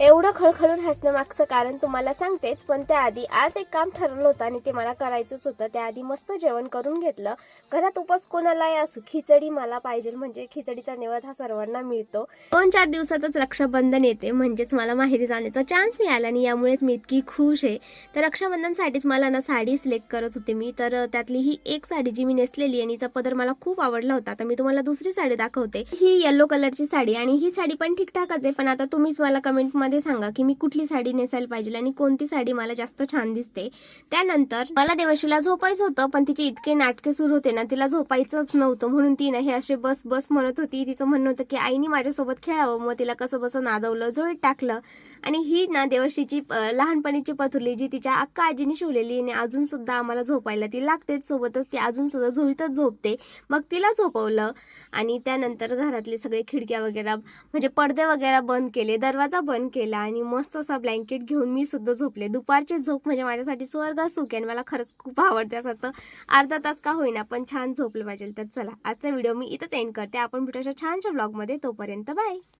एवढं खळखळून हसण्यामागचं कारण तुम्हाला सांगतेच, पण त्याआधी आज एक काम ठरवलं होतं आणि ते मला करायचंच होतं. त्याआधी मस्त जेवण करून घेतलं. घरात उपास कोणालाही असो, खिचडी मला पाहिजे, म्हणजे खिचडीचा नैवेद्य हा सर्वांना मिळतो. 2-4 दिवसातच रक्षाबंधन येते, म्हणजेच मला माहेरी जाण्याचा चान्स मिळाला आणि यामुळेच मी इतकी खुश आहे. तर रक्षाबंधनसाठीच मला ना साडी सिलेक्ट करत होते मी, तर त्यातली ही एक साडी जी मी नेसलेली आणि हिचा पदर मला खूप आवडला होता. आता मी तुम्हाला दुसरी साडी दाखवते. ही येलो कलरची साडी आणि ही साडी पण ठीकठाकच आहे, पण आता तुम्हीच मला कमेंटमध्ये सांगा की मी कुठली साडी नेसायला पाहिजे आणि कोणती साडी मला जास्त छान दिसते. त्यानंतर मला देवशीला झोपायचं होतं, पण तिचे इतके नाटके सुरू होते ना, तिला झोपायचंच नव्हतं, म्हणून ती ना हे असे बस बस म्हणत होती. तिचं म्हणणं होतं की आईनी माझ्यासोबत खेळावं, मग तिला कसं बसं नादवलं, झोळीत टाकलं. आणि ही ना देवशीची लहानपणीची पथुरली जी तिच्या अक्का आजीने शिवलेली आणि अजून सुद्धा आम्हाला झोपायला ती लागतेच सोबतच, ती अजून सुद्धा झोळीतच झोपते. मग तिला झोपवलं आणि त्यानंतर घरातले सगळे खिडक्या वगैरे म्हणजे पडदे वगैरे बंद केले, दरवाजा बंद केला आणि मस्त असा ब्लँकेट घेऊन मी सुद्धा झोपले. दुपारची झोप म्हणजे माझ्यासाठी स्वर्ग सुख आहे आणि मला खरंच खूप आवडते. असं वाटतं अर्धा तास का होईना पण छान झोपलं पाहिजे. तर चला, आजचा व्हिडिओ मी इथंच एंड करते. आपण भेटू अशा छानशा व्लॉगमध्ये. तोपर्यंत बाय.